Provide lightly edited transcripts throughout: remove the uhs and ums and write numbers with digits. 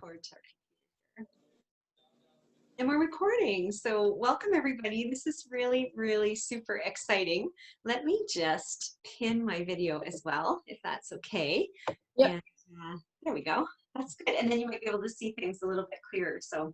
forward to our computer. And we're recording. So welcome everybody. This is really, really super exciting. Let me just pin my video as well, if that's okay. Yep. And there we go. That's good. And then you might be able to see things a little bit clearer. So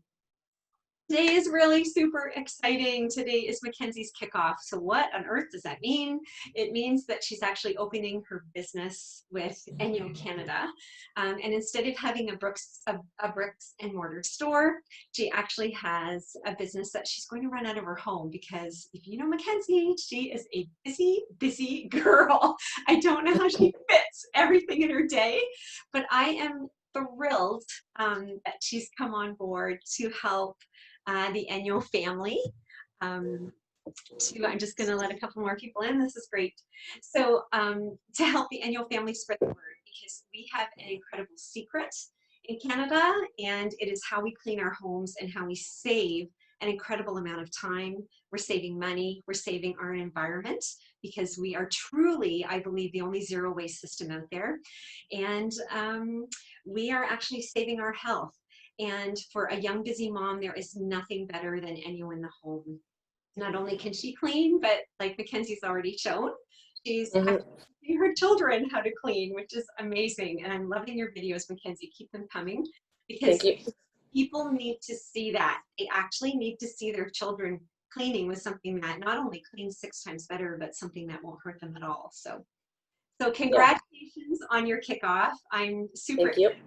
today is really super exciting. Today is McKenzie's kickoff. So what on earth does that mean? It means that she's actually opening her business with ENJO Canada. And instead of having a bricks and mortar store, she actually has a business that she's going to run out of her home, because if you know Mackenzie, she is a busy, busy girl. I don't know how she fits everything in her day, but I am thrilled that she's come on board to help the ENJO family. I'm just going to let a couple more people in. This is great. So to help the ENJO family spread the word, because we have an incredible secret in Canada, and it is how we clean our homes and how we save an incredible amount of time. We're saving money, we're saving our environment, because we are truly, I believe, the only zero waste system out there. And we are actually saving our health. And for a young, busy mom, there is nothing better than ENJO in the home. Not only can she clean, but like Mackenzie's already shown, she's teaching her children how to clean, which is amazing. And I'm loving your videos, Mackenzie. Keep them coming, because people need to see that. They actually need to see their children cleaning with something that not only cleans 6 times better, but something that won't hurt them at all. So congratulations on your kickoff. I'm super excited.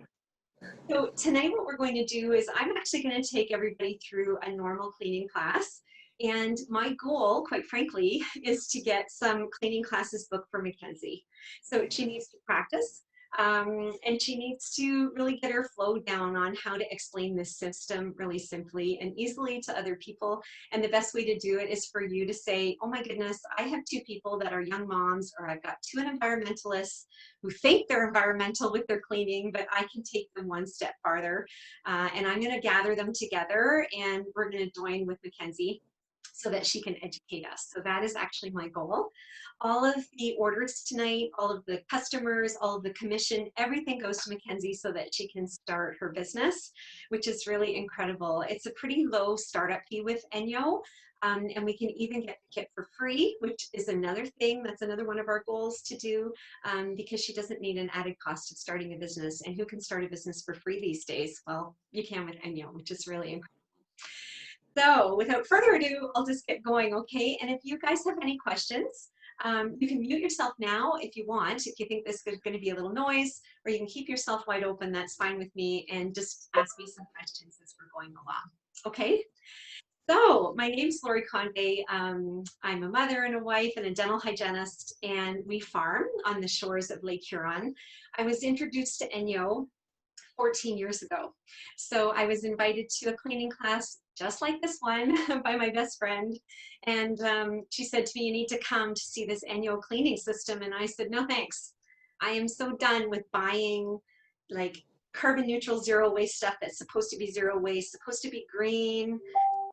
So tonight what we're going to do is I'm actually going to take everybody through a normal cleaning class. And my goal, quite frankly, is to get some cleaning classes booked for Mackenzie. So she needs to practice, and she needs to really get her flow down on how to explain this system really simply and easily to other people. And the best way to do it is for you to say, oh my goodness, I have 2 people that are young moms, or I've got 2 environmentalists who think they're environmental with their cleaning, but I can take them one step farther. And I'm going to gather them together, and we're going to join with Mackenzie so that she can educate us. So that is actually my goal. All of the orders tonight, all of the customers, all of the commission, everything goes to Mackenzie so that she can start her business, which is really incredible. It's a pretty low startup fee with ENJO. And we can even get the kit for free, which is another thing. That's another one of our goals to do, because she doesn't need an added cost of starting a business. And who can start a business for free these days? Well, you can with ENJO, which is really incredible. So without further ado, I'll just get going, okay? And if you guys have any questions, you can mute yourself now if you want, if you think this is going to be a little noise, or you can keep yourself wide open. That's fine with me, and just ask me some questions as we're going along, okay? So my name's Laurie Convay. I'm a mother and a wife and a dental hygienist, and we farm on the shores of Lake Huron. I was introduced to ENJO 14 years ago. So I was invited to a cleaning class just like this one by my best friend. And she said to me, you need to come to see this ENJO cleaning system. And I said, no, thanks. I am so done with buying like carbon neutral zero waste stuff that's supposed to be zero waste, supposed to be green,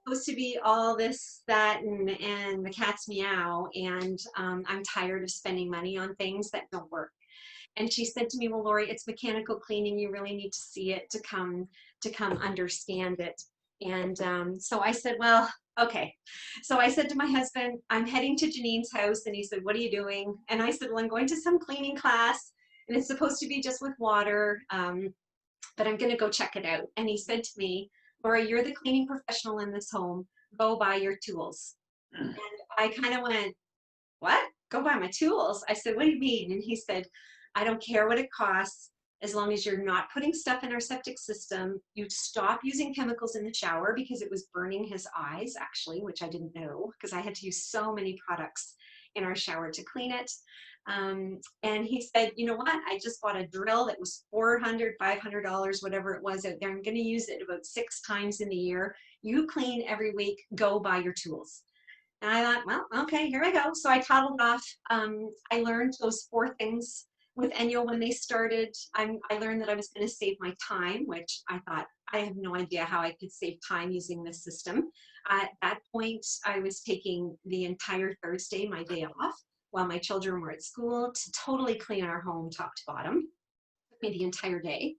supposed to be all this, that, and the cat's meow. And I'm tired of spending money on things that don't work. And she said to me, well, Laurie, it's mechanical cleaning. You really need to see it to come understand it. And so I said, well, okay. So I said to my husband, I'm heading to Janine's house. And he said, what are you doing? And I said, well, I'm going to some cleaning class, and it's supposed to be just with water, but I'm going to go check it out. And he said to me, Laurie, you're the cleaning professional in this home. Go buy your tools. And I kind of went, what? Go buy my tools? I said, what do you mean? And he said, I don't care what it costs, as long as you're not putting stuff in our septic system. You stop using chemicals in the shower, because it was burning his eyes, actually, which I didn't know, because I had to use so many products in our shower to clean it. And he said, you know what? I just bought a drill that was $400, $500, whatever it was out there. I'm going to use it about 6 times in the year. You clean every week. Go buy your tools. And I thought, well, okay, here I go. So I toddled off. I learned those 4 things with ENJO when they started. I learned that I was going to save my time, which I thought, I have no idea how I could save time using this system. At that point, I was taking the entire Thursday, my day off, while my children were at school, to totally clean our home top to bottom. It took me the entire day.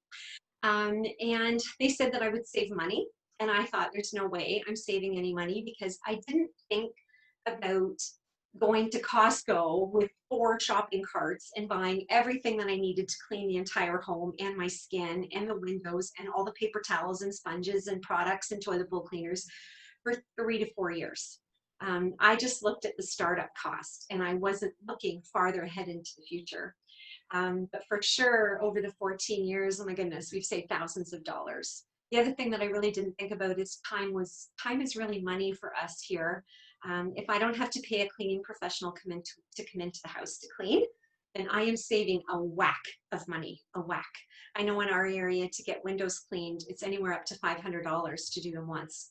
And they said that I would save money. And I thought, there's no way I'm saving any money, because I didn't think about going to Costco with 4 shopping carts and buying everything that I needed to clean the entire home and my skin and the windows and all the paper towels and sponges and products and toilet bowl cleaners for 3 to 4 years. I just looked at the startup cost, and I wasn't looking farther ahead into the future. But for sure, over the 14 years, oh my goodness, we've saved thousands of dollars. The other thing that I really didn't think about is time is really money for us here. If I don't have to pay a cleaning professional to come into the house to clean, then I am saving a whack of money, a whack. I know in our area, to get windows cleaned, it's anywhere up to $500 to do them once.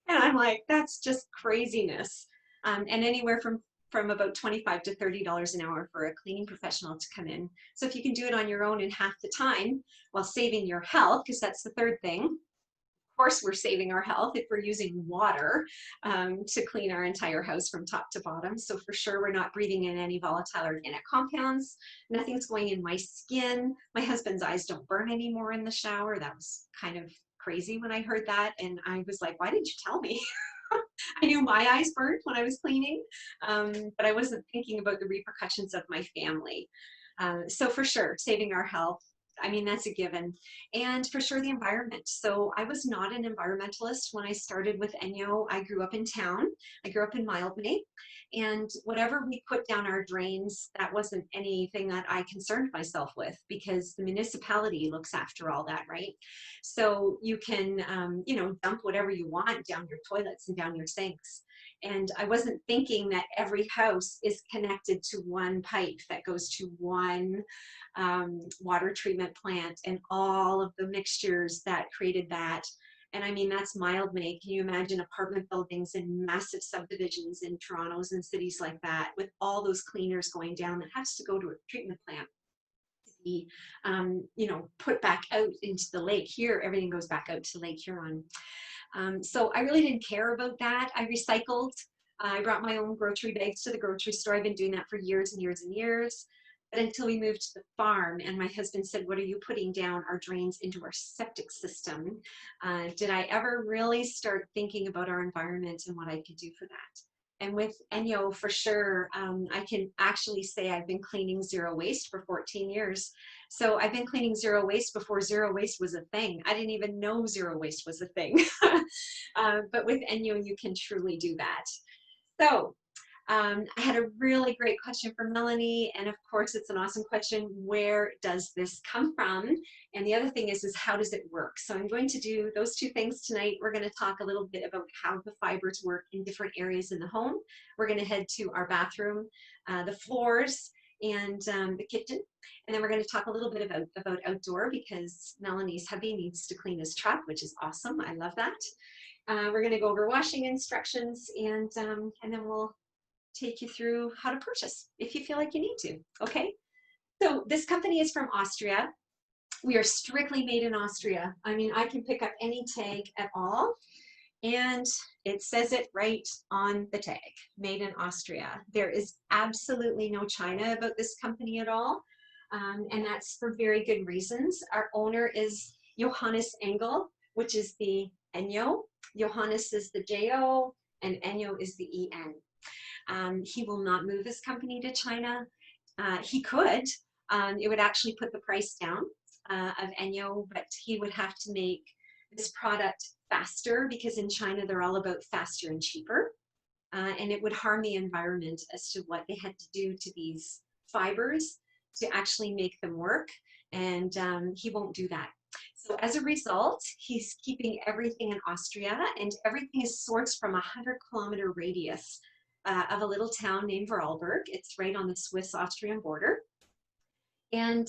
And I'm like, that's just craziness. And anywhere from about $25 to $30 an hour for a cleaning professional to come in. So if you can do it on your own in half the time while saving your health, because that's the third thing. Of course, we're saving our health if we're using water to clean our entire house from top to bottom. So for sure, we're not breathing in any volatile organic compounds. Nothing's going in my skin. My husband's eyes don't burn anymore in the shower. That was kind of crazy when I heard that. And I was like, why didn't you tell me? I knew my eyes burnt when I was cleaning, but I wasn't thinking about the repercussions of my family. So for sure, saving our health, I mean, that's a given. And for sure, the environment. So I was not an environmentalist when I started with ENJO. I grew up in town. I grew up in Mildmay. And whatever we put down our drains, that wasn't anything that I concerned myself with, because the municipality looks after all that, right? So you can, dump whatever you want down your toilets and down your sinks. And I wasn't thinking that every house is connected to one pipe that goes to one water treatment plant, and all of the mixtures that created that. And I mean, that's Mildmay. Can you imagine apartment buildings and massive subdivisions in Toronto's and cities like that, with all those cleaners going down that has to go to a treatment plant to be, put back out into the lake? Here, everything goes back out to Lake Huron. So I really didn't care about that. I recycled. I brought my own grocery bags to the grocery store. I've been doing that for years and years and years. But until we moved to the farm, and my husband said, what are you putting down our drains into our septic system? Did I ever really start thinking about our environment and what I could do for that? And with ENJO, for sure, I can actually say I've been cleaning zero waste for 14 years. So I've been cleaning zero waste before zero waste was a thing. I didn't even know zero waste was a thing. But with ENJO, you can truly do that. So I had a really great question from Melanie, and of course it's an awesome question. Where does this come from? And the other thing is how does it work? So I'm going to do those two things tonight. We're going to talk a little bit about how the fibers work in different areas in the home. We're going to head to our bathroom, the floors, and the kitchen. And then we're going to talk a little bit about outdoor, because Melanie's hubby needs to clean his truck, which is awesome. I love that. We're going to go over washing instructions, and then we'll take you through how to purchase if you feel like you need to. Okay, so this company is from Austria. We are strictly made in Austria. I mean, I can pick up any tag at all, and it says it right on the tag, made in Austria. There is absolutely no China about this company at all, and that's for very good reasons. Our owner is Johannes Engel, which is the ENJO. Johannes is the J-O, and ENJO is the E-N. He will not move his company to China. He could. It would actually put the price down of ENJO, but he would have to make this product faster, because in China they're all about faster and cheaper. And it would harm the environment as to what they had to do to these fibers to actually make them work. And he won't do that. So as a result, he's keeping everything in Austria, and everything is sourced from a 100-kilometer radius of a little town named Vorarlberg. It's right on the Swiss-Austrian border. And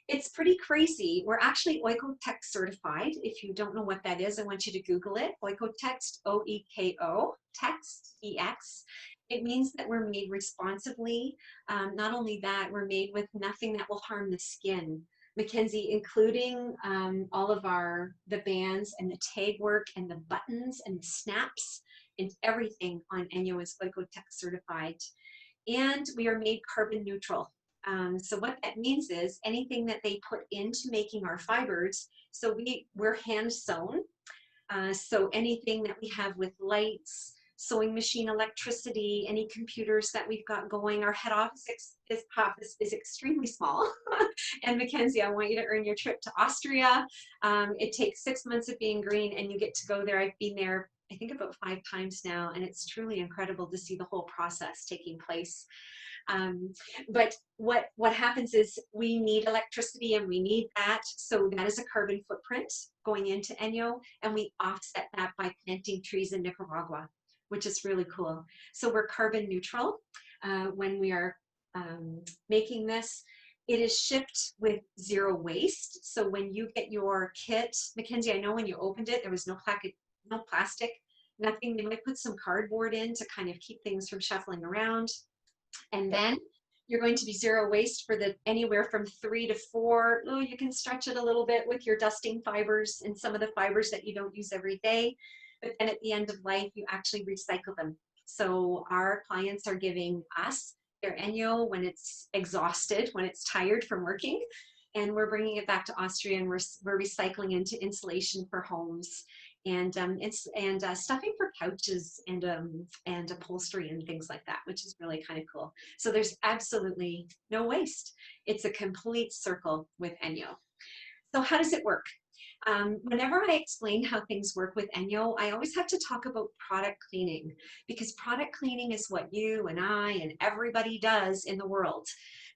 it's pretty crazy. We're actually Oikotex certified. If you don't know what that is, I want you to Google it. Oikotex, O-E-K-O, text, E-X. It means that we're made responsibly. Not only that, we're made with nothing that will harm the skin. Mackenzie, including all of the bands and the tag work and the buttons and the snaps, and everything on ENJO is Oikotex certified. And we are made carbon neutral. So what that means is anything that they put into making our fibers, so we're hand sewn. So anything that we have with lights, sewing machine electricity, any computers that we've got going, our head office is extremely small. And Mackenzie, I want you to earn your trip to Austria. It takes 6 months of being green and you get to go there. I've been there, I think about 5 times now, and it's truly incredible to see the whole process taking place. Um, but what happens is we need electricity and we need that. So that is a carbon footprint going into ENJO, and we offset that by planting trees in Nicaragua, which is really cool. So we're carbon neutral when we are making this. It is shipped with zero waste. So when you get your kit, Mackenzie, I know when you opened it, there was no plastic, nothing. They might put some cardboard in to kind of keep things from shuffling around. And then you're going to be zero waste for the anywhere from 3 to 4. Oh, you can stretch it a little bit with your dusting fibers and some of the fibers that you don't use every day. But then at the end of life, you actually recycle them. So our clients are giving us their ENJO when it's exhausted, when it's tired from working, and we're bringing it back to Austria, and we're recycling into insulation for homes and stuffing for couches and upholstery and things like that, which is really kind of cool. So there's absolutely no waste. It's a complete circle with ENJO. So how does it work? Whenever I explain how things work with ENJO, I always have to talk about product cleaning, because product cleaning is what you and I and everybody does in the world.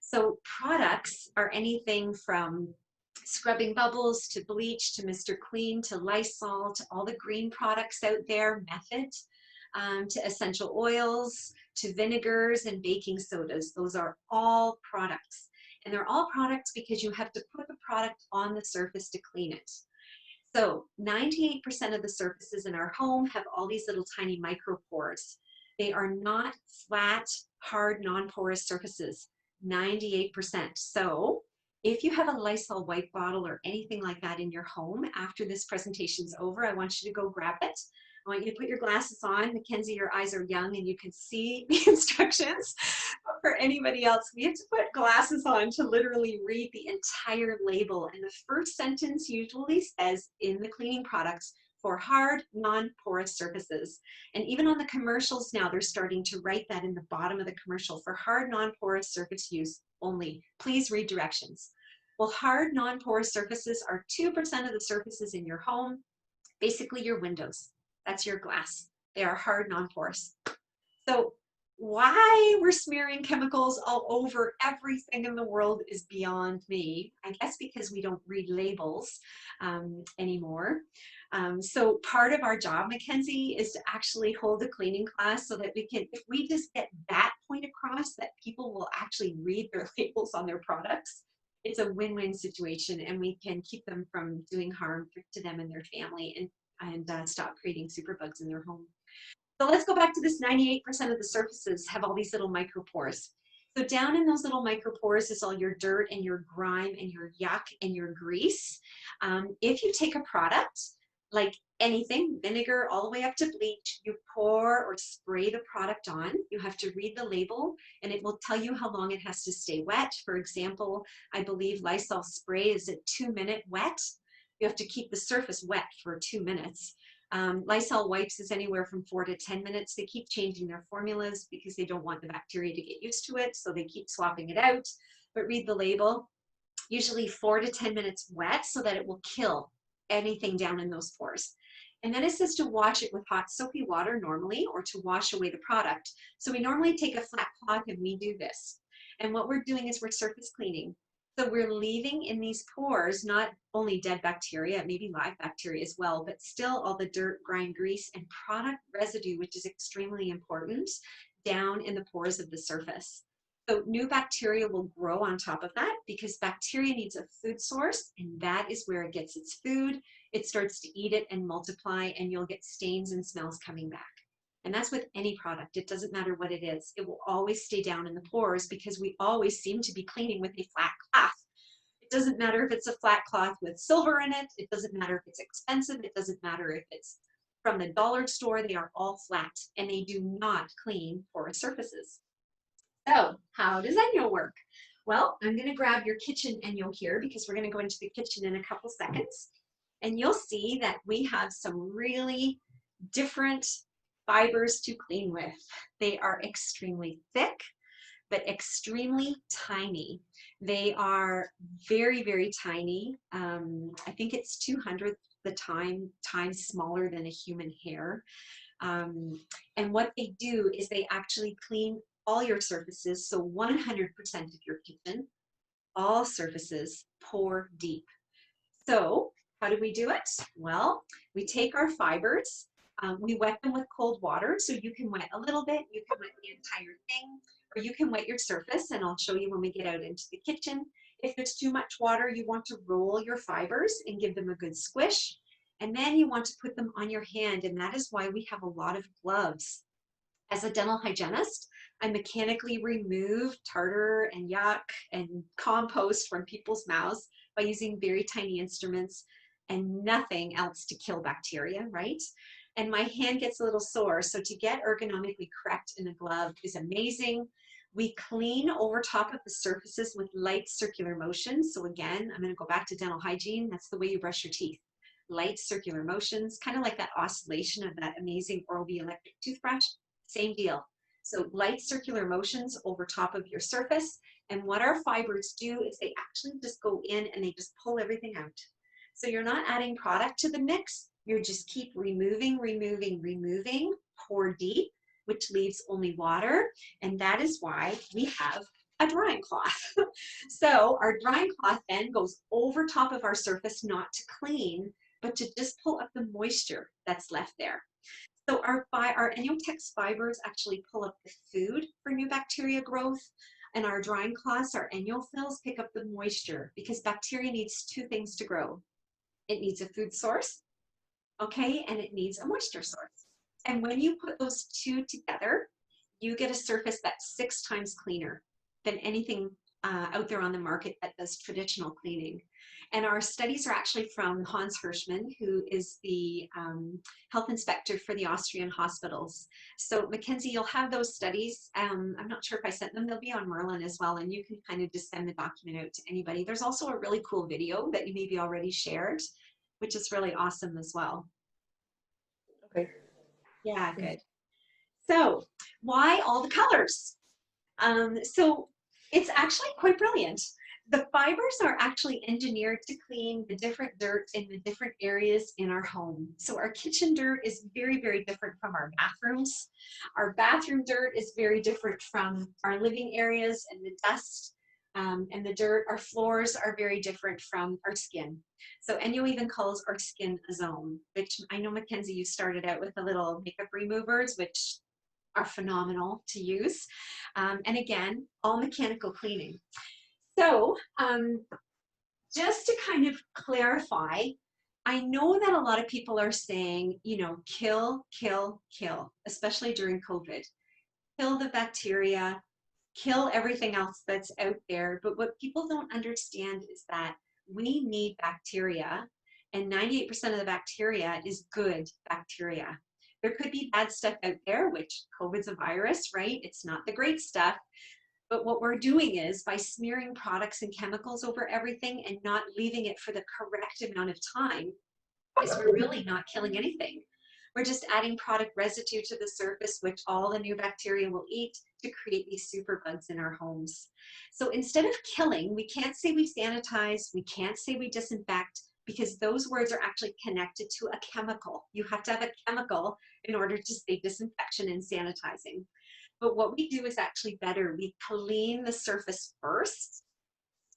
So products are anything from scrubbing bubbles to bleach to Mr. Clean to Lysol to all the green products out there, Method, to essential oils to vinegars and baking sodas. Those are all products. And they're all products because you have to put the product on the surface to clean it. So 98% of the surfaces in our home have all these little tiny micropores. They are not flat, hard, non-porous surfaces, 98%. So if you have a Lysol wipe bottle or anything like that in your home, after this presentation's over, I want you to go grab it. I want you to put your glasses on. Mackenzie, your eyes are young and you can see the instructions. But for anybody else, we have to put glasses on to literally read the entire label. And the first sentence usually says, in the cleaning products, for hard, non-porous surfaces. And even on the commercials now, they're starting to write that in the bottom of the commercial, for hard, non-porous surface use only. Please read directions. Well, hard, non-porous surfaces are 2% of the surfaces in your home, basically your windows. That's your glass. They are hard, non-porous. So why we're smearing chemicals all over everything in the world is beyond me. I guess because we don't read labels anymore. So part of our job, Mackenzie, is to actually hold a cleaning class so that we can, if we just get that point across, that people will actually read their labels on their products, it's a win-win situation, and we can keep them from doing harm to them and their family, and stop creating superbugs in their home. So let's go back to this 98% of the surfaces have all these little micropores. So down in those little micropores is all your dirt and your grime and your yuck and your grease. If you take a product, like anything, vinegar all the way up to bleach, you pour or spray the product on. You have to read the label and it will tell you how long it has to stay wet. For example, I believe Lysol spray is a 2-minute wet. You have to keep the surface wet for 2 minutes. Lysol wipes is anywhere from 4 to 10 minutes. They keep changing their formulas because they don't want the bacteria to get used to it, so they keep swapping it out. But read the label. Usually 4 to 10 minutes wet so that it will kill anything down in those pores. And then it says to wash it with hot soapy water normally, or to wash away the product. So we normally take a flat cloth and we do this. And what we're doing is we're surface cleaning. So we're leaving in these pores not only dead bacteria, maybe live bacteria as well, but still all the dirt, grime, grease, and product residue, which is extremely important, down in the pores of the surface. So new bacteria will grow on top of that because bacteria needs a food source, and that is where it gets its food. It starts to eat it and multiply, and you'll get stains and smells coming back. And that's with any product. It doesn't matter what it is. It will always stay down in the pores because we always seem to be cleaning with a flat cloth. It doesn't matter if it's a flat cloth with silver in it. It doesn't matter if it's expensive. It doesn't matter if it's from the dollar store. They are all flat and they do not clean porous surfaces. So how does ENJO work? Well, I'm going to grab your kitchen ENJO here because we're going to go into the kitchen in a couple seconds. And you'll see that we have some really different fibers to clean with. They are extremely thick, but extremely tiny. They are very, very tiny. I think it's 200th the times smaller than a human hair. And what they do is they actually clean all your surfaces. So 100% of your kitchen, all surfaces, pour deep. So how do we do it? Well, we take our fibers, we wet them with cold water. So you can wet a little bit, you can wet the entire thing, or you can wet your surface, and I'll show you when we get out into the kitchen. If there's too much water, you want to roll your fibers and give them a good squish. And then you want to put them on your hand, and that is why we have a lot of gloves. As a dental hygienist, I mechanically remove tartar and yuck and compost from people's mouths by using very tiny instruments and nothing else to kill bacteria, right? And my hand gets a little sore, so to get ergonomically correct in a glove is amazing. We clean over top of the surfaces with light circular motions. So again, I'm going to go back to dental hygiene. That's the way you brush your teeth. Light circular motions, kind of like that oscillation of that amazing Oral-B electric toothbrush. Same deal. So light circular motions over top of your surface. And what our fibers do is they actually just go in and they just pull everything out. So you're not adding product to the mix. You just keep removing, removing, removing, pour deep, which leaves only water. And that is why we have a drying cloth. So our drying cloth then goes over top of our surface, not to clean, but to just pull up the moisture that's left there. So our ENJO fibers actually pull up the food for new bacteria growth, and our drying cloths, our ENJO fills, pick up the moisture because bacteria needs two things to grow. It needs a food source, okay, and it needs a moisture source. And when you put those two together, you get a surface that's 6 times cleaner than anything out there on the market that does traditional cleaning. And our studies are actually from Hans Hirschman, who is the health inspector for the Austrian hospitals. So Mackenzie, you'll have those studies. I'm not sure if I sent them. They'll be on Merlin as well, and you can kind of just send the document out to anybody. There's also a really cool video that you maybe already shared, which is really awesome as well. Okay. Yeah, good. So why all the colors? So it's actually quite brilliant. The fibers are actually engineered to clean the different dirt in the different areas in our home. So our kitchen dirt is very, very different from our bathrooms. Our bathroom dirt is very different from our living areas and the dust and the dirt. Our floors are very different from our skin. So ENJO even calls our skin a zone, which I know, Mackenzie, you started out with the little makeup removers, which are phenomenal to use. And again, all mechanical cleaning. So just to kind of clarify, I know that a lot of people are saying, you know, kill, kill, kill, especially during COVID. Kill the bacteria, kill everything else that's out there. But what people don't understand is that we need bacteria, and 98% of the bacteria is good bacteria. There could be bad stuff out there, which COVID's a virus, right? It's not the great stuff. But what we're doing is by smearing products and chemicals over everything and not leaving it for the correct amount of time, is we're really not killing anything. We're just adding product residue to the surface, which all the new bacteria will eat to create these superbugs in our homes. So instead of killing, we can't say we sanitize, we can't say we disinfect, because those words are actually connected to a chemical. You have to have a chemical in order to say disinfection and sanitizing. But what we do is actually better. We clean the surface first,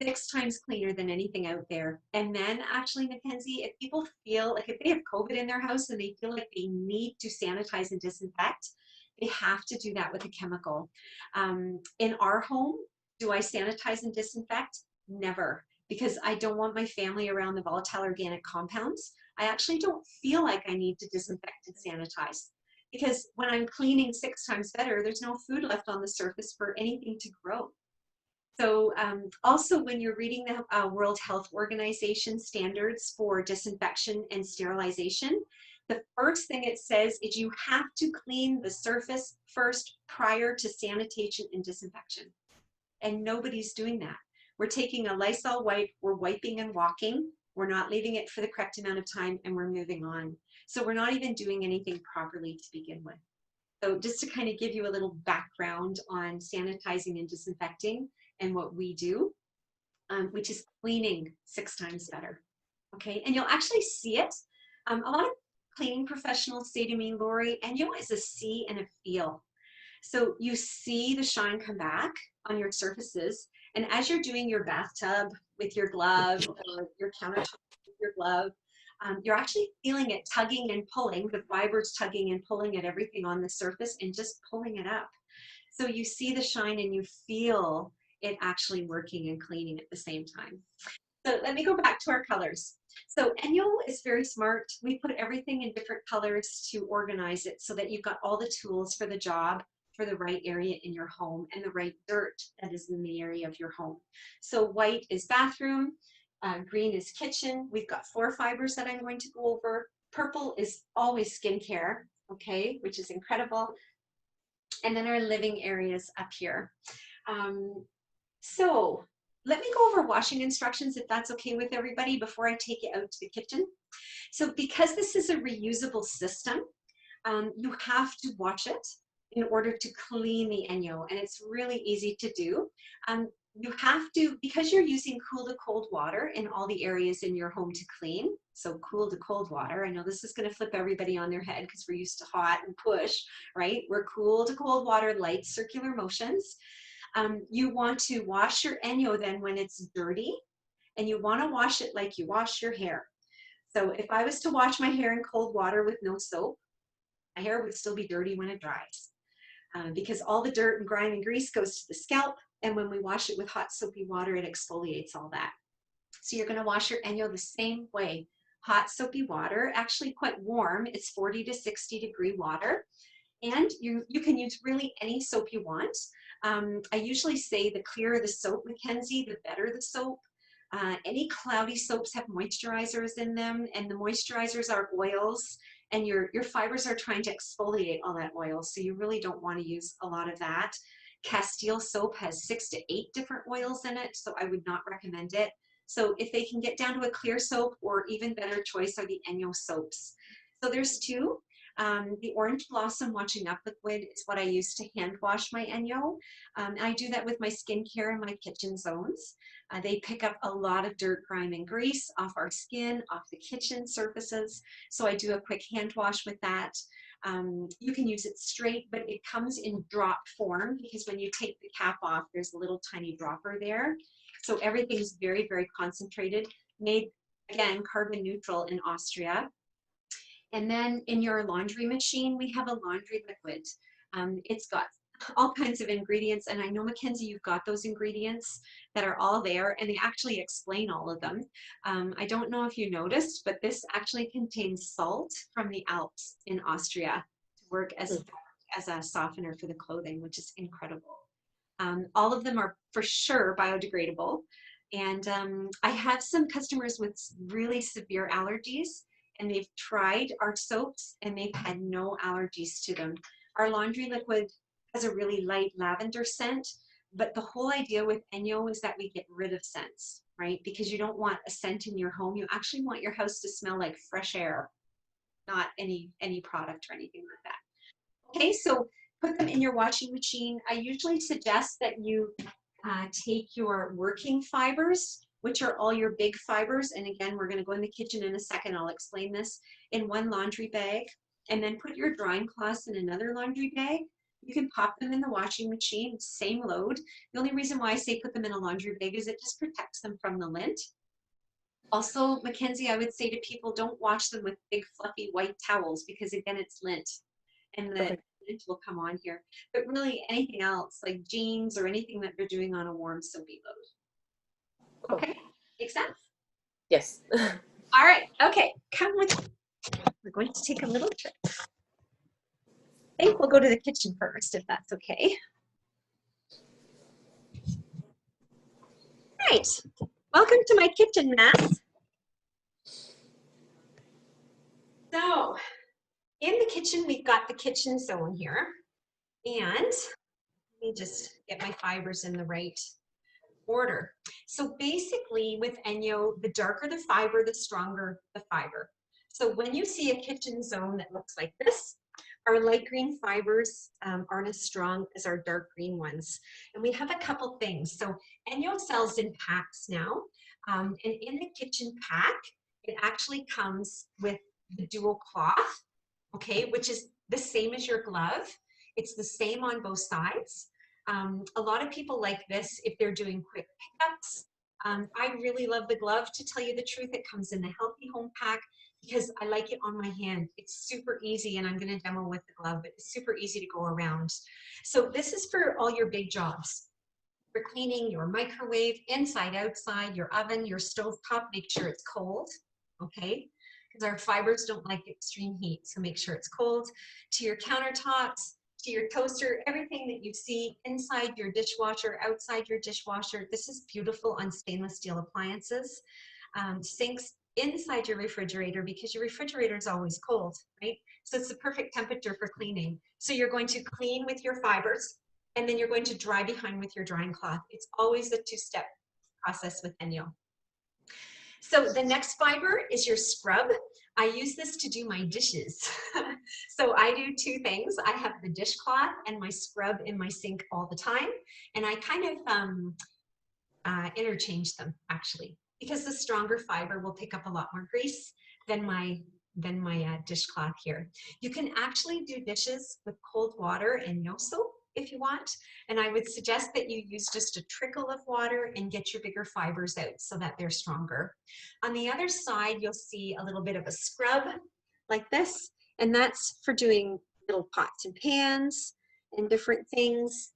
6 times cleaner than anything out there. And then actually, Mackenzie, if people feel like if they have COVID in their house and they feel like they need to sanitize and disinfect, they have to do that with a chemical. In our home, do I sanitize and disinfect? Never, because I don't want my family around the volatile organic compounds. I actually don't feel like I need to disinfect and sanitize, because when I'm cleaning 6 times better, there's no food left on the surface for anything to grow. So also when you're reading the World Health Organization standards for disinfection and sterilization, the first thing it says is you have to clean the surface first prior to sanitation and disinfection. And nobody's doing that. We're taking a Lysol wipe, we're wiping and walking, we're not leaving it for the correct amount of time, and we're moving on. So we're not even doing anything properly to begin with. So just to kind of give you a little background on sanitizing and disinfecting and what we do, which is cleaning 6 times better. Okay, and you'll actually see it. A lot of cleaning professionals say to me, Laurie, ENJO is a see and a feel. So you see the shine come back on your surfaces, and as you're doing your bathtub with your glove or your countertop with your glove, you're actually feeling it tugging and pulling, the fibers tugging and pulling at everything on the surface and just pulling it up. So you see the shine and you feel it actually working and cleaning at the same time. So let me go back to our colors. So ENJO is very smart. We put everything in different colors to organize it so that you've got all the tools for the job, for the right area in your home, and the right dirt that is in the area of your home. So white is bathroom, green is kitchen. We've got 4 fibers that I'm going to go over. Purple is always skincare, okay, which is incredible. And then our living areas up here. So let me go over washing instructions if that's okay with everybody before I take it out to the kitchen. So because this is a reusable system, you have to wash it in order to clean the ENJO, and it's really easy to do. You have to, because you're using cool to cold water in all the areas in your home to clean, so cool to cold water. I know this is going to flip everybody on their head because we're used to hot and push, right? We're cool to cold water, light circular motions. You want to wash your ENJO then when it's dirty, and you want to wash it like you wash your hair. So if I was to wash my hair in cold water with no soap, my hair would still be dirty when it dries. Because all the dirt and grime and grease goes to the scalp, and when we wash it with hot soapy water, it exfoliates all that. So you're going to wash your ENJO the same way. Hot soapy water, actually quite warm, it's 40 to 60 degree water, and you can use really any soap you want. I usually say the clearer the soap, McKenzie, the better the soap. Any cloudy soaps have moisturizers in them, and the moisturizers are oils, and your fibers are trying to exfoliate all that oil, so you really don't want to use a lot of that. Castile soap has 6 to 8 different oils in it, so I would not recommend it. So if they can get down to a clear soap, or even better choice are the ENJO soaps. So there's 2. The Orange Blossom Washing Up Liquid is what I use to hand wash my ENJO. I do that with my skincare and my kitchen zones. They pick up a lot of dirt, grime, and grease off our skin, off the kitchen surfaces. So I do a quick hand wash with that. You can use it straight, but it comes in drop form because when you take the cap off, there's a little tiny dropper there. So everything's very, very concentrated, made, again, carbon neutral in Austria. And then in your laundry machine, we have a laundry liquid. It's got all kinds of ingredients, and I know, Mackenzie, you've got those ingredients that are all there, and they actually explain all of them. I don't know if you noticed, but this actually contains salt from the Alps in Austria to work as a softener for the clothing, which is incredible. All of them are for sure biodegradable, and I have some customers with really severe allergies, and they've tried our soaps and they've had no allergies to them. Our laundry liquid has a really light lavender scent, but the whole idea with ENJO is that we get rid of scents, right? Because you don't want a scent in your home. You actually want your house to smell like fresh air, not any product or anything like that. Okay, so put them in your washing machine. I usually suggest that you take your working fibers, which are all your big fibers, and again, we're going to go in the kitchen in a second, I'll explain this, in one laundry bag, and then put your drying cloths in another laundry bag. You can pop them in the washing machine, same load. The only reason why I say put them in a laundry bag is it just protects them from the lint. Also, Mackenzie, I would say to people, don't wash them with big fluffy white towels because again, it's lint, and the lint will come on here. But really anything else, like jeans or anything that they're doing on a warm soapy load. Okay, makes sense? Yes. All right, okay, come with me. We're going to take a little trip. I think we'll go to the kitchen first, if that's okay. All right, welcome to my kitchen mess. So, in the kitchen, we've got the kitchen zone here, and Let me just get my fibers in the right order. So basically with ENJO, the darker the fiber, the stronger the fiber. So when you see a kitchen zone that looks like this, our light green fibers aren't as strong as our dark green ones. And we have a couple things. So ENJO sells in packs now. And in the kitchen pack, it actually comes with the dual cloth, okay, which is the same as your glove. It's the same on both sides. A lot of people like this if they're doing quick pickups. I really love the glove, to tell you the truth. It comes in the Healthy Home Pack because I like it on my hand. It's super easy, and I'm going to demo with the glove, but it's super easy to go around. So this is for all your big jobs. For cleaning your microwave, inside, outside, your oven, your stovetop, make sure it's cold, okay? Because our fibers don't like extreme heat, so make sure it's cold. To your countertops, to your toaster, everything that you see inside your dishwasher, outside your dishwasher. This is beautiful on stainless steel appliances. Sinks inside your refrigerator, because your refrigerator is always cold, right? So it's the perfect temperature for cleaning. So you're going to clean with your fibers, and then you're going to dry behind with your drying cloth. It's always a two-step process with ENJO. So the next fiber is your scrub. I use this to do my dishes. So I do two things. I have the dishcloth and my scrub in my sink all the time. And I kind of interchange them, actually, because the stronger fiber will pick up a lot more grease than my dishcloth here. You can actually do dishes with cold water and no soap if you want. And I would suggest that you use just a trickle of water and get your bigger fibers out so that they're stronger. On the other side, you'll see a little bit of a scrub like this, and that's for doing little pots and pans and different things.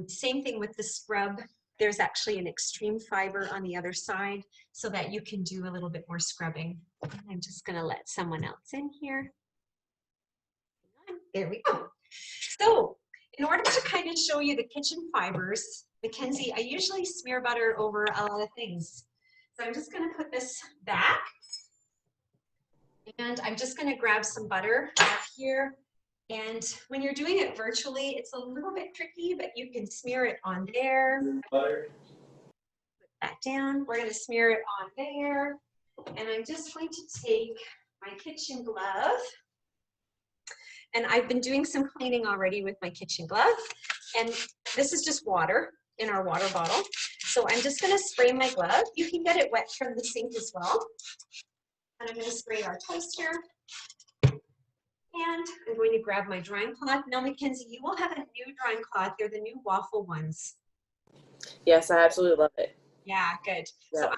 Same thing with the scrub. There's actually an extreme fiber on the other side so that you can do a little bit more scrubbing. I'm just going to let someone else in here. There we go. So in order to kind of show you the kitchen fibers, Mackenzie, I usually smear butter over a lot of things. So I'm just going to put this back, and I'm just going to grab some butter off here. And when you're doing it virtually, it's a little bit tricky, but you can smear it on there. Butter. Put that down. We're going to smear it on there. And I'm just going to take my kitchen glove. And I've been doing some cleaning already with my kitchen glove. And this is just water in our water bottle. So I'm just going to spray my glove. You can get it wet from the sink as well. And I'm going to spray our toaster. And I'm going to grab my drying cloth. Now, Mackenzie, you will have a new drying cloth. They're the new waffle ones. Yes, I absolutely love it. Yeah, good. Yeah. So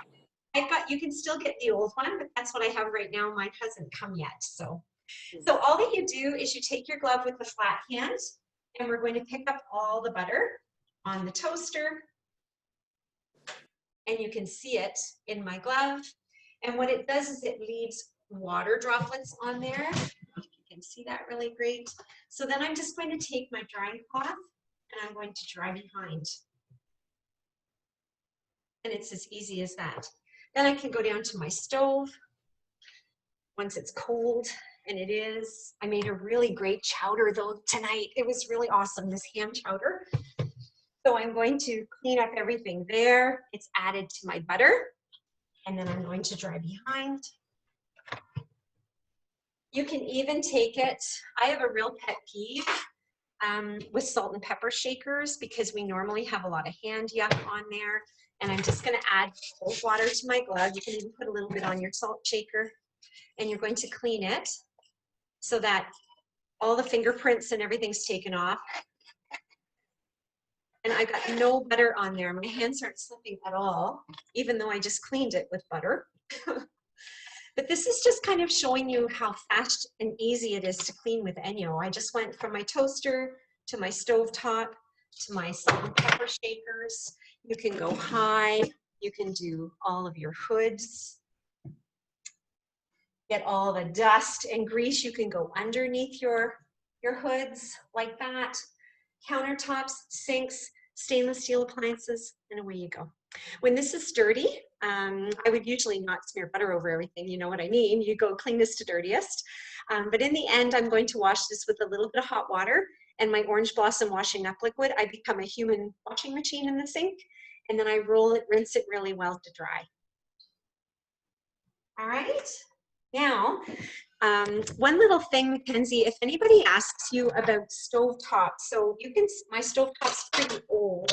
I've got, you can still get the old one, but that's what I have right now. Mine hasn't come yet. So all that you do is you take your glove with the flat hand, and we're going to pick up all the butter on the toaster. And you can see it in my glove. And what it does is it leaves water droplets on there. You can see that really great. So then I'm just going to take my drying cloth and I'm going to dry behind. And it's as easy as that. Then I can go down to my stove once it's cold, and it is. I made a really great chowder though tonight. It was really awesome, this ham chowder. So I'm going to clean up everything there. It's added to my butter, and then I'm going to dry behind. You can even take it, I have a real pet peeve with salt and pepper shakers, because we normally have a lot of hand yuck on there. And I'm just going to add cold water to my glove. You can even put a little bit on your salt shaker, and you're going to clean it so that all the fingerprints and everything's taken off. And I got no butter on there. My hands aren't slipping at all, even though I just cleaned it with butter. But this is just kind of showing you how fast and easy it is to clean with ENJO. I just went from my toaster to my stovetop to my salt and pepper shakers. You can go high. You can do all of your hoods. Get all the dust and grease. You can go underneath your hoods like that. Countertops, sinks, stainless steel appliances, and away you go. When this is dirty, I would usually not smear butter over everything. You know what I mean? You go cleanest to dirtiest. But in the end, I'm going to wash this with a little bit of hot water, and my orange blossom washing up liquid, I become a human washing machine in the sink, and then I roll it, rinse it really well to dry. All right, now, one little thing, Mackenzie, if anybody asks you about stovetop, so you can, my stovetop's pretty old,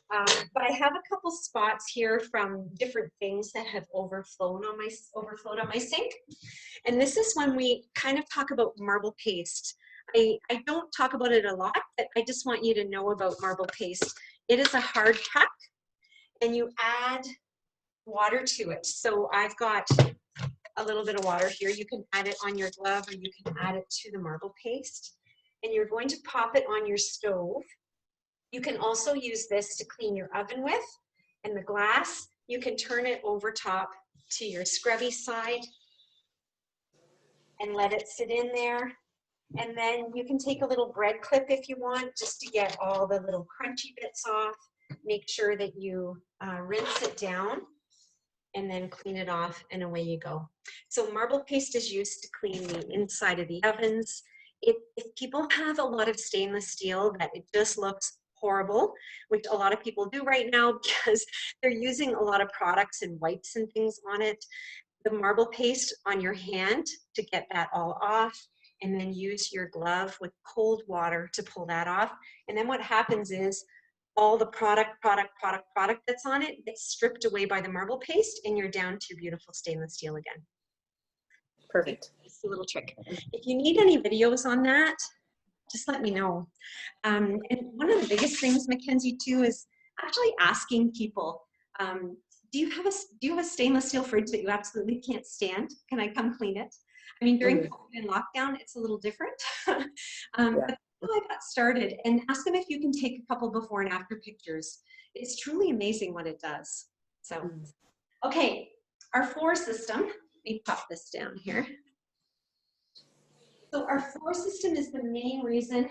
but I have a couple spots here from different things that have overflowed on my sink. And this is when we kind of talk about marble paste. I don't talk about it a lot, but I just want you to know about marble paste. It is a hard pack, and you add water to it. So I've got a little bit of water here. You can add it on your glove, or you can add it to the marble paste. And you're going to pop it on your stove. You can also use this to clean your oven with. And the glass, you can turn it over top to your scrubby side and let it sit in there. And then you can take a little bread clip if you want, just to get all the little crunchy bits off. Make sure that you rinse it down and then clean it off, and away you go. So marble paste is used to clean the inside of the ovens. If people have a lot of stainless steel that it just looks horrible, which a lot of people do right now because they're using a lot of products and wipes and things on it, the marble paste on your hand to get that all off, and then use your glove with cold water to pull that off. And then what happens is all the product that's on it gets stripped away by the marble paste, and you're down to beautiful stainless steel again. Perfect. It's a little trick. If you need any videos on that, just let me know. And one of the biggest things, Mackenzie, too, is actually asking people, do you have a stainless steel fridge that you absolutely can't stand? Can I come clean it? I mean, during COVID and lockdown, it's a little different. But that's how I got started. And ask them if you can take a couple before and after pictures. It's truly amazing what it does. So, okay, our floor system. Let me pop this down here. So our floor system is the main reason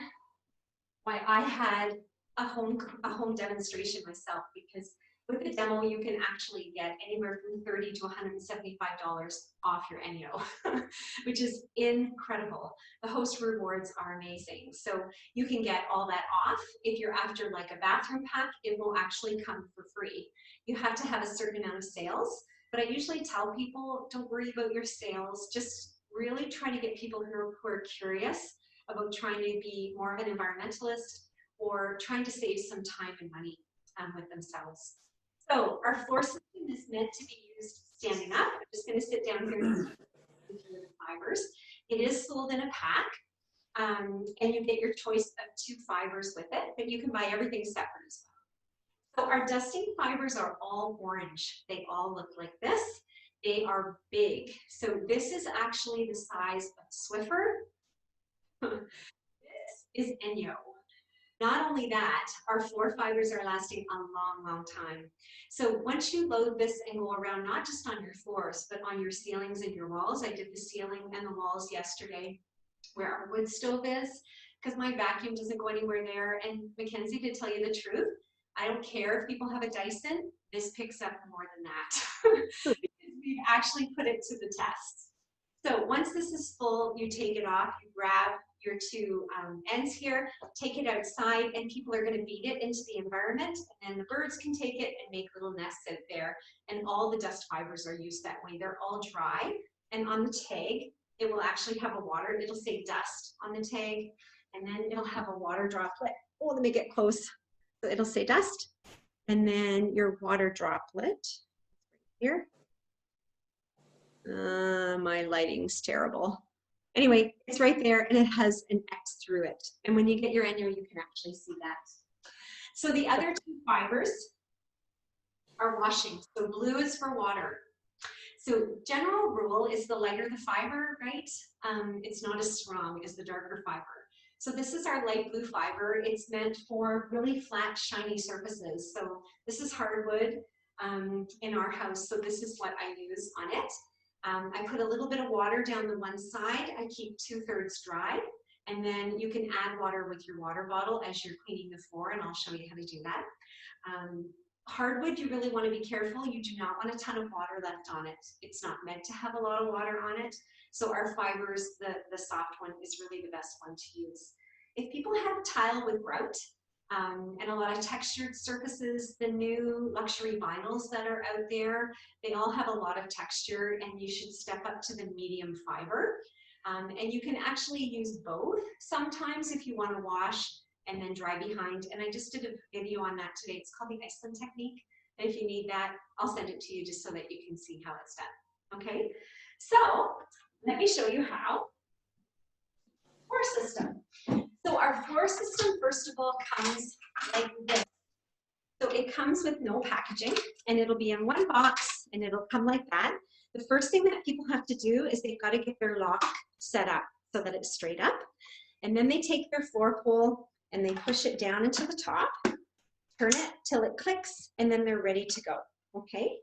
why I had a home demonstration myself, because with the demo, you can actually get anywhere from $30 to $175 off your ENJO, which is incredible. The host rewards are amazing. So you can get all that off. If you're after like a bathroom pack, it will actually come for free. You have to have a certain amount of sales, but I usually tell people, don't worry about your sales, just really try to get people who are curious about trying to be more of an environmentalist or trying to save some time and money with themselves. So our floor system is meant to be used standing up. I'm just going to sit down here and the fibers. It is sold in a pack, and you get your choice of 2 fibers with it, but you can buy everything separate as well. So our dusting fibers are all orange. They all look like this. They are big. So this is actually the size of Swiffer. This is ENJO. Not only that, our floor fibers are lasting a long, long time. So once you load this and go around, not just on your floors, but on your ceilings and your walls. I did the ceiling and the walls yesterday where our wood stove is, because my vacuum doesn't go anywhere there. And Mackenzie, to tell you the truth, I don't care if people have a Dyson, this picks up more than that. We've actually put it to the test. So once this is full, you take it off, you grab your 2 ends here, take it outside, and people are going to beat it into the environment, and the birds can take it and make little nests out there, and all the dust fibers are used that way. They're all dry, and on the tag, it will actually have a water, it'll say dust on the tag, and then it'll have a water droplet. Oh, let me get close. So it'll say dust, and then your water droplet here. My lighting's terrible. Anyway, it's right there, and it has an X through it. And when you get your ENJO, you can actually see that. So the other 2 fibers are washing. So blue is for water. So general rule is the lighter the fiber, right? It's not as strong as the darker fiber. So this is our light blue fiber. It's meant for really flat, shiny surfaces. So this is hardwood in our house. So this is what I use on it. I put a little bit of water down the one side. I keep 2/3 dry, and then you can add water with your water bottle as you're cleaning the floor, and I'll show you how to do that. Hardwood, you really want to be careful. You do not want a ton of water left on it. It's not meant to have a lot of water on it. So our fibers, the soft one is really the best one to use. if people have tile with grout and a lot of textured surfaces, the new luxury vinyls that are out there, they all have a lot of texture, and you should step up to the medium fiber. And you can actually use both sometimes if you want to wash and then dry behind. And I just did a video on that today. It's called the Iceland technique. And if you need that, I'll send it to you just so that you can see how it's done. Okay, so let me show you how. Floor system. So our floor system, first of all, comes like this. So it comes with no packaging, and it'll be in one box, and it'll come like that. The first thing that people have to do is they've got to get their lock set up so that it's straight up. And then they take their floor pole and they push it down into the top, turn it till it clicks, and then they're ready to go. Okay?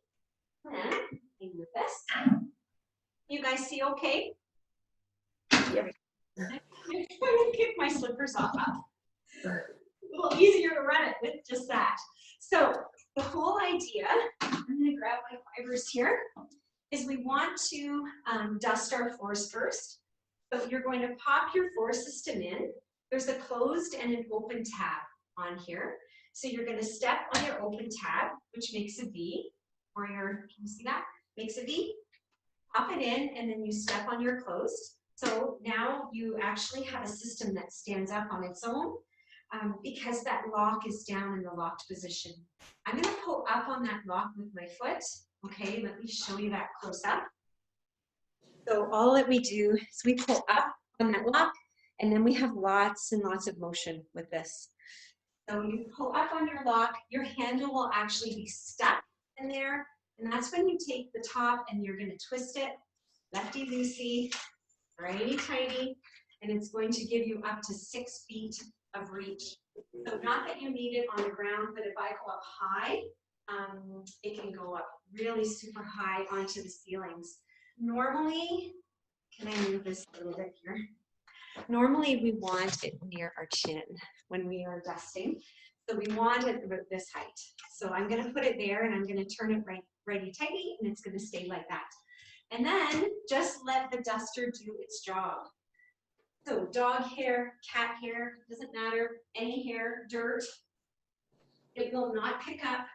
And I move this. You guys see okay? Yep. I'm going to kick my slippers off. A little easier to run it with just that. So the whole idea, I'm going to grab my fibers here, is we want to dust our floors first. So you're going to pop your floor system in. There's a closed and an open tab on here. So you're going to step on your open tab, which makes a V, or your, can you see that? Makes a V. Pop it in, and then you step on your closed. So now you actually have a system that stands up on its own because that lock is down in the locked position. I'm going to pull up on that lock with my foot. Okay, let me show you that close up. So all that we do is we pull up on that lock, and then we have lots and lots of motion with this. So you pull up on your lock, your handle will actually be stuck in there, and that's when you take the top and you're going to twist it, lefty-loosey, righty-tighty, and it's going to give you up to 6 feet of reach. So not that you need it on the ground, but if I go up high, it can go up really super high onto the ceilings. Normally, can I move this a little bit here? Normally we want it near our chin when we are dusting. So we want it about this height. So I'm going to put it there, and I'm going to turn it righty-tighty, and it's going to stay like that. And then just let the duster do its job. So dog hair, cat hair, doesn't matter, any hair, dirt. It will not pick up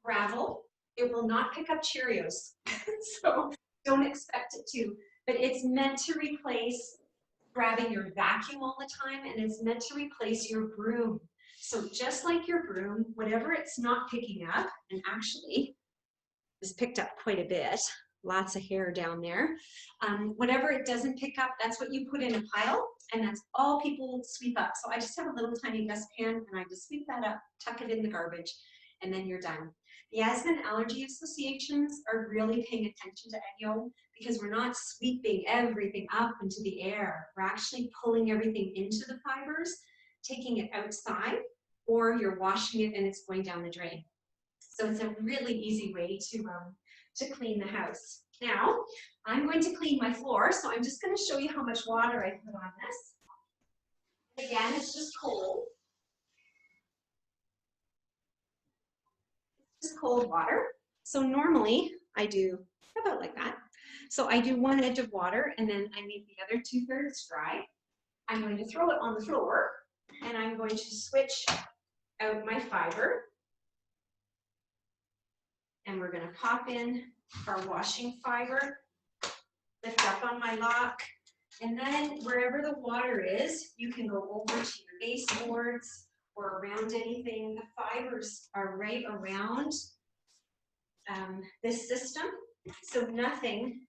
gravel. It will not pick up Cheerios. So don't expect it to. But it's meant to replace grabbing your vacuum all the time, and it's meant to replace your broom. So just like your broom, whatever it's not picking up, and actually is picked up quite a bit, lots of hair down there. Whatever it doesn't pick up, that's what you put in a pile, and that's all people sweep up. So I just have a little tiny dustpan, and I just sweep that up, tuck it in the garbage, and then you're done. The asthma and allergy associations are really paying attention to ENJO because we're not sweeping everything up into the air. We're actually pulling everything into the fibers, taking it outside, or you're washing it and it's going down the drain. So it's a really easy way to clean the house. Now, I'm going to clean my floor, so I'm just going to show you how much water I put on this. Again, it's just cold. It's just cold water. So normally I do about like that. So I do one edge of water, and then I leave the other 2/3 dry. I'm going to throw it on the floor, and I'm going to switch out my fiber. And we're going to pop in our washing fiber, lift up on my lock, and then wherever the water is, you can go over to your baseboards or around anything. The fibers are right around this system, so nothing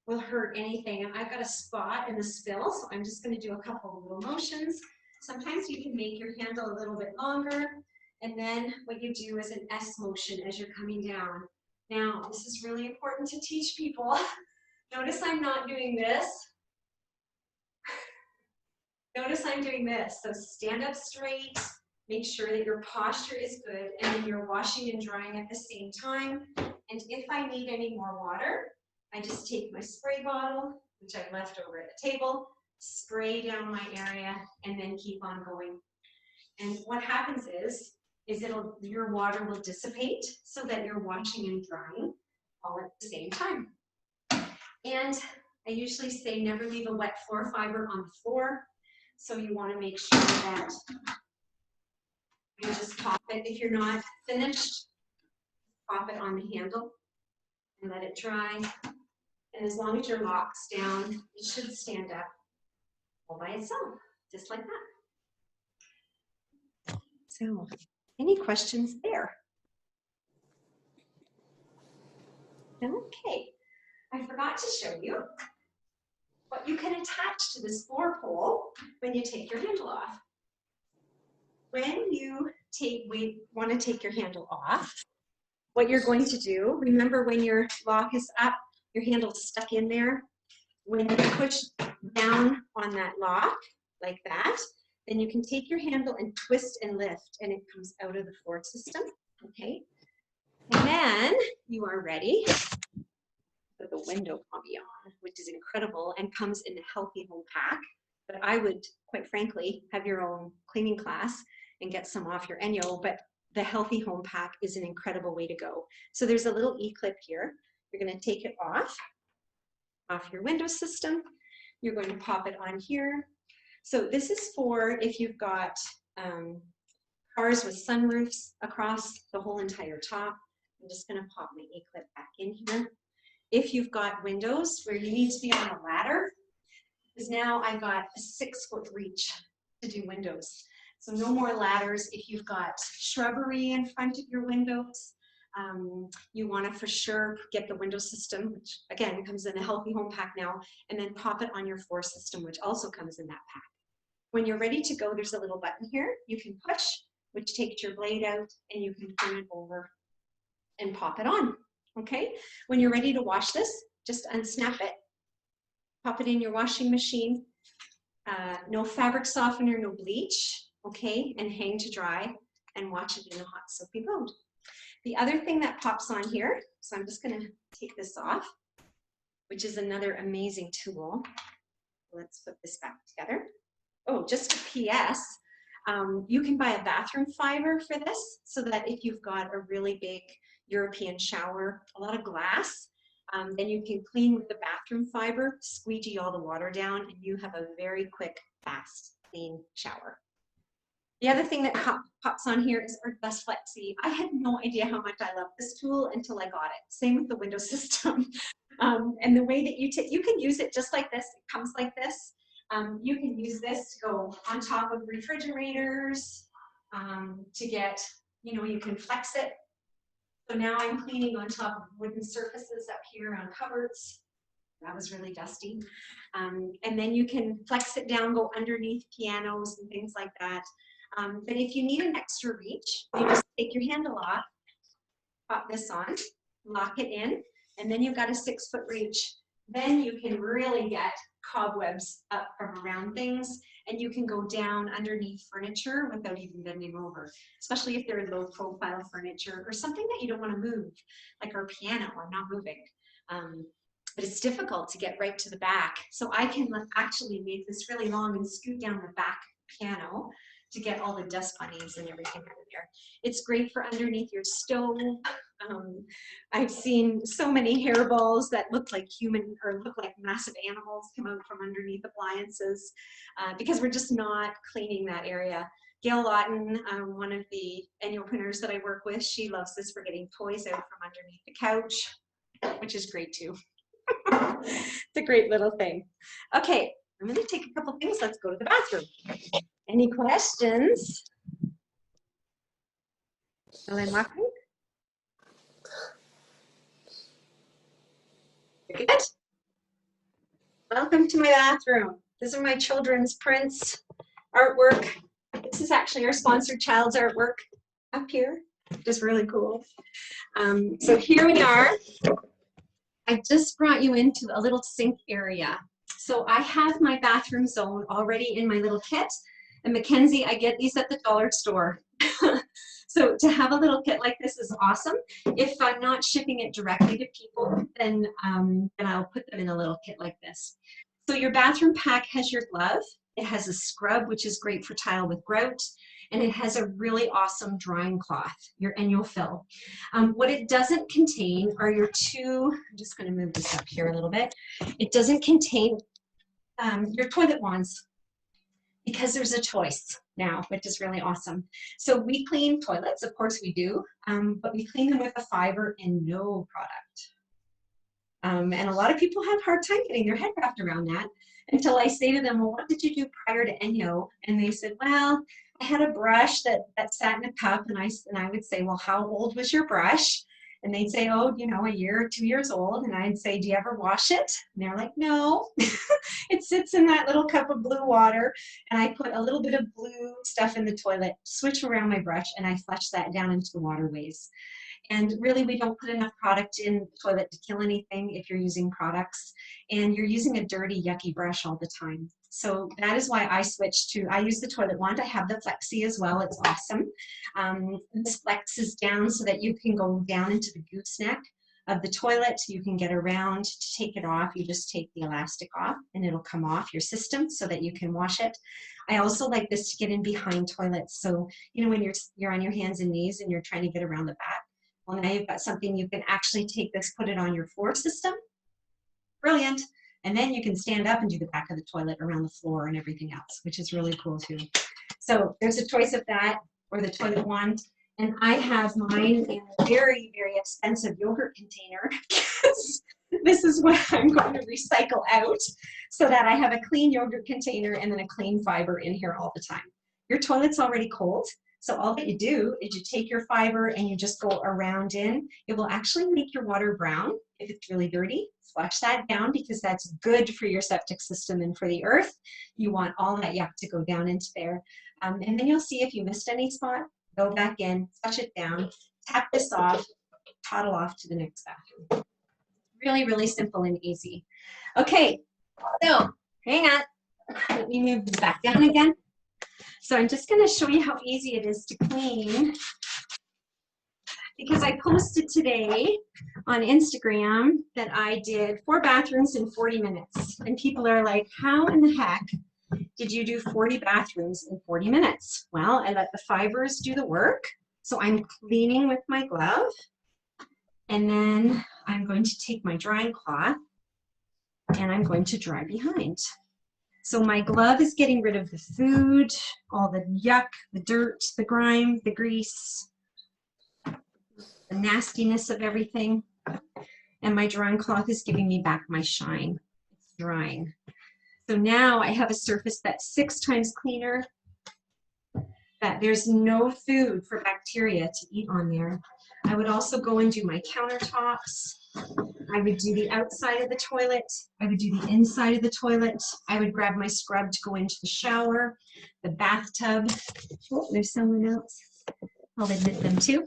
will hurt anything. And I've got a spot in the spill, so I'm just going to do a couple of little motions. Sometimes you can make your handle a little bit longer, and then what you do is an S motion as you're coming down. Now, this is really important to teach people. Notice I'm not doing this. Notice I'm doing this. So stand up straight, make sure that your posture is good, and then you're washing and drying at the same time. And if I need any more water, I just take my spray bottle, which I left over at the table, spray down my area, and then keep on going. And what happens is your water will dissipate so that you're washing and drying all at the same time. And I usually say never leave a wet floor fiber on the floor. So you want to make sure that you just pop it. If you're not finished, pop it on the handle and let it dry. And as long as your lock's down, it should stand up all by itself, just like that. So, any questions there? Okay, I forgot to show you what you can attach to this floor pole when you take your handle off. When you want to take your handle off, what you're going to do, remember when your lock is up, your handle's stuck in there. When you push down on that lock, like that, then you can take your handle and twist and lift, and it comes out of the floor system, okay? And then you are ready for the window pavillon, which is incredible and comes in a healthy home pack. But I would, quite frankly, have your own cleaning class and get some off your ENJO, but the healthy home pack is an incredible way to go. So there's a little E-clip here. You're going to take it off your window system. You're going to pop it on here. So this is for if you've got cars with sunroofs across the whole entire top. I'm just going to pop my E-clip back in here. If you've got windows where you need to be on a ladder, because now I've got a 6-foot reach to do windows. So no more ladders. If you've got shrubbery in front of your windows, you want to for sure get the window system, which again comes in a healthy home pack now, and then pop it on your floor system, which also comes in that pack. When you're ready to go, there's a little button here you can push, which takes your blade out, and you can turn it over and pop it on. Okay? When you're ready to wash this, just unsnap it, pop it in your washing machine. No fabric softener, no bleach, okay? And hang to dry and wash it in a hot soapy load. The other thing that pops on here, so I'm just gonna take this off, which is another amazing tool. Let's put this back together. Oh, just a PS, you can buy a bathroom fiber for this, so that if you've got a really big European shower, a lot of glass, then you can clean with the bathroom fiber, squeegee all the water down, and you have a very quick, fast, clean shower. The other thing that pops on here is our Dust Flexi. I had no idea how much I love this tool until I got it. Same with the window system. And the way that you can use it just like this. It comes like this. You can use this to go on top of refrigerators, to get, you can flex it. So now I'm cleaning on top of wooden surfaces up here on cupboards. That was really dusty. And then you can flex it down, go underneath pianos and things like that. But if you need an extra reach, you just take your handle off, pop this on, lock it in, and then you've got a 6-foot reach. Then you can really get cobwebs up from around things, and you can go down underneath furniture without even bending over, especially if they're low profile furniture or something that you don't want to move, like our piano. I'm not moving. But it's difficult to get right to the back. So I can actually make this really long and scoot down the back piano to get all the dust bunnies and everything out of there. It's great for underneath your stove. I've seen so many hairballs that look like human or look like massive animals come out from underneath appliances because we're just not cleaning that area. Gail Lawton, one of the ENJO-preneurs that I work with, she loves this for getting toys out from underneath the couch, which is great too. It's a great little thing. Okay, I'm going to take a couple things. Let's go to the bathroom. Any questions? While I'm walking? Good. Welcome to my bathroom. These are my children's prints, artwork. This is actually our sponsored child's artwork up here, which is really cool. So here we are. I just brought you into a little sink area. So I have my bathroom zone already in my little kit. And McKenzie, I get these at the dollar store. So to have a little kit like this is awesome. If I'm not shipping it directly to people, then I'll put them in a little kit like this. So your bathroom pack has your glove. It has a scrub, which is great for tile with grout. And it has a really awesome drying cloth, your ENJO fill. What it doesn't contain are your two, I'm just going to move this up here a little bit. It doesn't contain your toilet wands. because there's a choice now, which is really awesome. So we clean toilets, of course we do, but we clean them with a fiber and no product. And a lot of people have a hard time getting their head wrapped around that until I say to them, well, what did you do prior to ENJO? And they said, well, I had a brush that sat in a cup, and I would say, well, how old was your brush? And they'd say, oh, you know, a year or 2 years old. And I'd say, do you ever wash it? And they're like, no. It sits in that little cup of blue water, and I put a little bit of blue stuff in the toilet, switch around my brush, and I flush that down into the waterways. And really, we don't put enough product in the toilet to kill anything if you're using products, and you're using a dirty, yucky brush all the time. So that is why I switched to, I use the toilet wand. I have the Flexi as well. It's awesome. This flexes down so that you can go down into the gooseneck of the toilet. You can get around to take it off. You just take the elastic off and it'll come off your system so that you can wash it. I also like this to get in behind toilets. So, you know, when you're on your hands and knees and you're trying to get around the back, well, now you've got something you can actually take this, put it on your floor system. Brilliant. And then you can stand up and do the back of the toilet around the floor and everything else, which is really cool too. So there's a choice of that or the toilet wand. And I have mine in a very, very expensive yogurt container. This is what I'm going to recycle out so that I have a clean yogurt container and then a clean fiber in here all the time. Your toilet's already cold. So all that you do is you take your fiber and you just go around in. It will actually make your water brown if it's really dirty. Flush that down because that's good for your septic system and for the earth. You want all that yuck to go down into there. And then you'll see if you missed any spot, go back in, flush it down, tap this off, toddle off to the next bathroom. Really, really simple and easy. Okay, so hang on. Let me move this back down again. So I'm just going to show you how easy it is to clean, because I posted today on Instagram that I did 4 bathrooms in 40 minutes. And people are like, how in the heck did you do 40 bathrooms in 40 minutes? Well, I let the fibers do the work. So I'm cleaning with my glove. And then I'm going to take my drying cloth and I'm going to dry behind. So my glove is getting rid of the food, all the yuck, the dirt, the grime, the grease, the nastiness of everything. And my drying cloth is giving me back my shine. It's drying. So now I have a surface that's 6 times cleaner, that there's no food for bacteria to eat on there. I would also go and do my countertops. I would do the outside of the toilet. I would do the inside of the toilet. I would grab my scrub to go into the shower, the bathtub. Oh, there's someone else. I'll admit them too.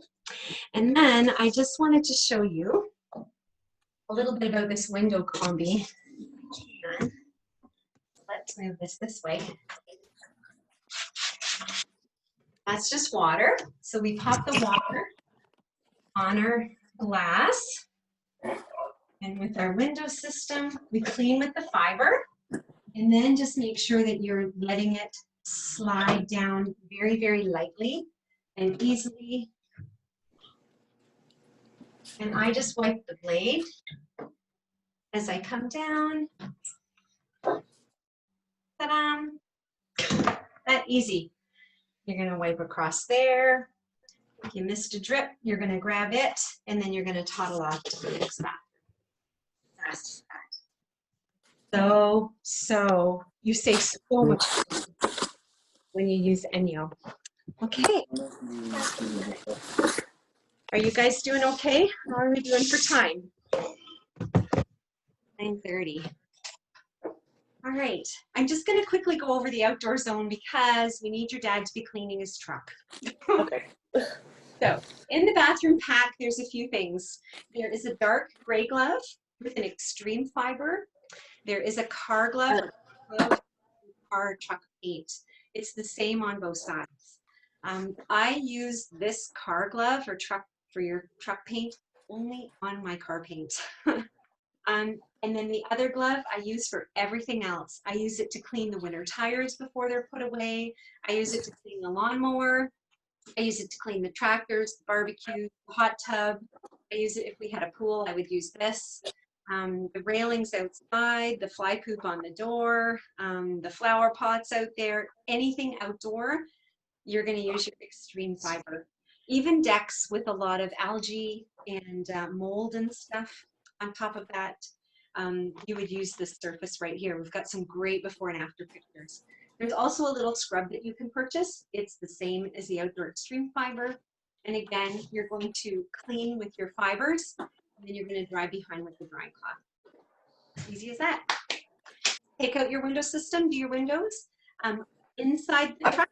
And then I just wanted to show you a little bit about this window combi. Let's move this way. That's just water. So we pop the water on our glass. And with our window system, we clean with the fiber. And then just make sure that you're letting it slide down very, very lightly and easily. And I just wipe the blade as I come down. Ta-da! That easy. You're going to wipe across there. If you missed a drip, you're going to grab it, and then you're going to toddle off to the next bathroom. That's that. So you save so much when you use ENJO. Okay. Are you guys doing okay? How are we doing for time? 9:30. All right. I'm just going to quickly go over the outdoor zone because we need your dad to be cleaning his truck. Okay. So in the bathroom pack, there's a few things. There is a dark gray glove with an extreme fiber. There is a car glove, car truck paint. It's the same on both sides. I use this car glove for your truck paint only on my car paint. And then the other glove I use for everything else. I use it to clean the winter tires before they're put away. I use it to clean the lawnmower. I use it to clean the tractors, the barbecue, the hot tub. I use it if we had a pool, I would use this. the railings outside, the fly poop on the door, the flower pots out there, anything outdoor, you're going to use your extreme fiber. Even decks with a lot of algae and mold and stuff on top of that, you would use this surface right here. We've got some great before and after pictures. There's also a little scrub that you can purchase. It's the same as the outdoor extreme fiber. And again, you're going to clean with your fibers, and then you're going to dry behind with the drying cloth. Easy as that. Take out your window system, do your windows. Inside the truck,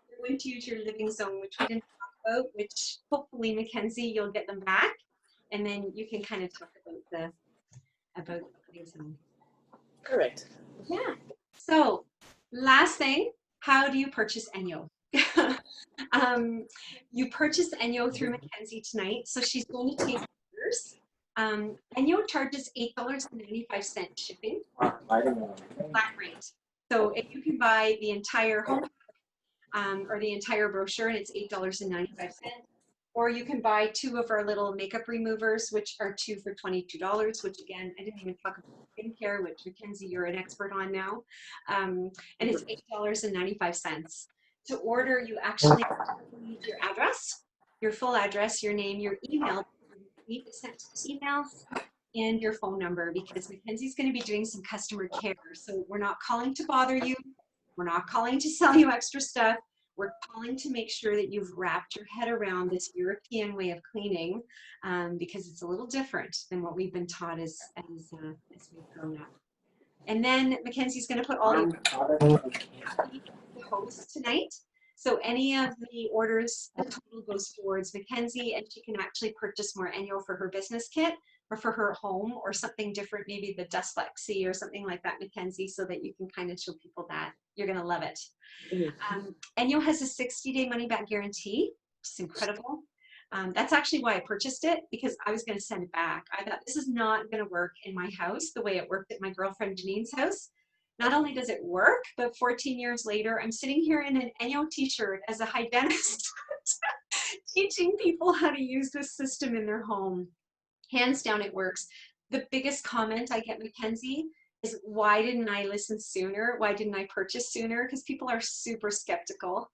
you're going to use your living zone, which we didn't talk about, which hopefully, Mackenzie, you'll get them back. And then you can kind of talk about the living zone. Correct. Yeah. So last thing, how do you purchase ENJO? You purchase ENJO through Mackenzie tonight, so she's going to take yours. ENJO charges $8.95 shipping, flat rate. So if you can buy the entire home or the entire brochure, and it's $8.95. Or you can buy 2 of our little makeup removers, which are 2 for $22, which again, I didn't even talk about skincare, which Mackenzie, you're an expert on now. And it's $8.95. To order, you actually need your address, your full address, your name, your email, sent emails, and your phone number, because Mackenzie's going to be doing some customer care. So we're not calling to bother you. We're not calling to sell you extra stuff. We're calling to make sure that you've wrapped your head around this European way of cleaning, because it's a little different than what we've been taught as we've grown up. And then Mackenzie's going to put all the hosts tonight. So any of the orders, the total goes towards Mackenzie, and she can actually purchase more ENJO for her business kit or for her home or something different, maybe the dyslexia or something like that, Mackenzie, so that you can kind of show people that. You're going to love it. ENJO has a 60-day money-back guarantee, which is incredible. That's actually why I purchased it, because I was going to send it back. I thought this is not going to work in my house the way it worked at my girlfriend Janine's house. Not only does it work, but 14 years later, I'm sitting here in an ENJO t-shirt as a hygienist teaching people how to use this system in their home. Hands down, it works. The biggest comment I get, Mackenzie, is why didn't I listen sooner? Why didn't I purchase sooner? Because people are super skeptical.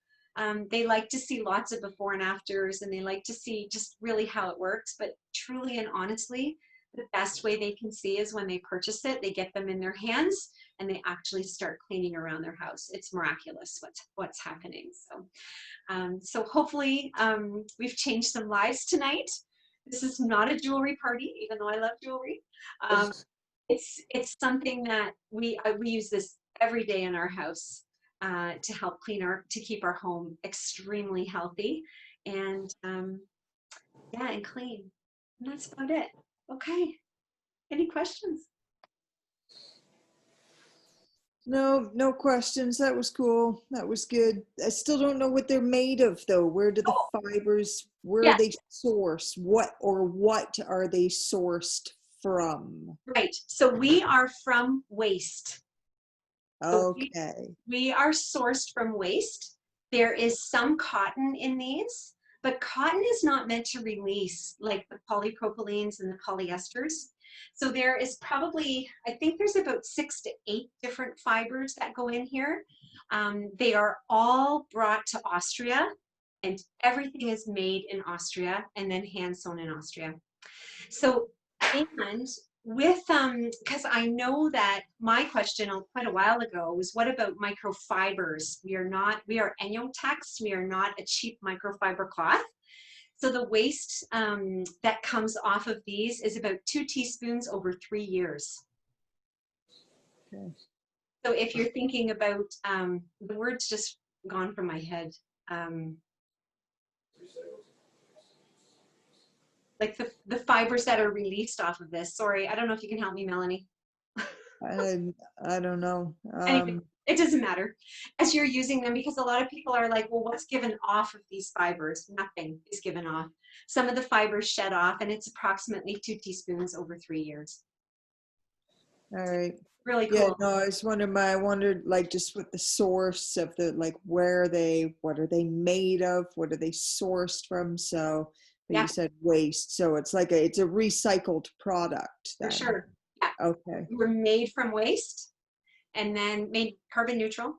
They like to see lots of before and afters, and they like to see just really how it works. But truly and honestly, the best way they can see is when they purchase it, they get them in their hands, and they actually start cleaning around their house. It's miraculous what's happening. So hopefully we've changed some lives tonight. This is not a jewelry party, even though I love jewelry. It's something that we use this every day in our house to help to keep our home extremely healthy and yeah, and clean. And that's about it. Okay. Any questions? No questions. That was cool. That was good. I still don't know what they're made of though. Where do the fibers, where are they sourced? What are they sourced from? Right. So we are from waste. Okay. So we are sourced from waste. There is some cotton in these, but cotton is not meant to release like the polypropylenes and the polyesters. So there is probably, I think there's about 6 to 8 different fibers that go in here. They are all brought to Austria, and everything is made in Austria and then hand sewn in Austria. So, and with, because I know that my question quite a while ago was, what about microfibers? We are ENJO Tex, we are not a cheap microfiber cloth. So the waste that comes off of these is about 2 teaspoons over 3 years. Okay. So if you're thinking about, the word's just gone from my head. Like the fibers that are released off of this. Sorry, I don't know if you can help me, Melanie. I don't know. Anyway, it doesn't matter as you're using them, because a lot of people are like, well, what's given off of these fibers? Nothing is given off. Some of the fibers shed off, and it's approximately 2 teaspoons over 3 years. All right. Really cool. Yeah, no, I wondered like just what the source of the, like, what are they made of? What are they sourced from? So, but you said waste. So it's like it's a recycled product For then. sure. Yeah. Okay. We were made from waste and then made carbon neutral,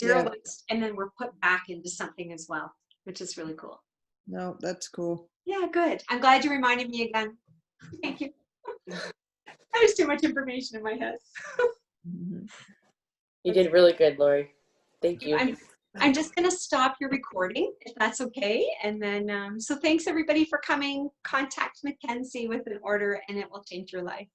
zero Yeah. waste, and then we're put back into something as well, which is really cool. No, that's cool. Yeah, good. I'm glad you reminded me again. Thank you. There's too much information in my head. Mhm. You did really good, Laurie. Thank you. I'm just going to stop your recording if that's okay. And then, so thanks everybody for coming. Contact Mackenzie with an order and it will change your life.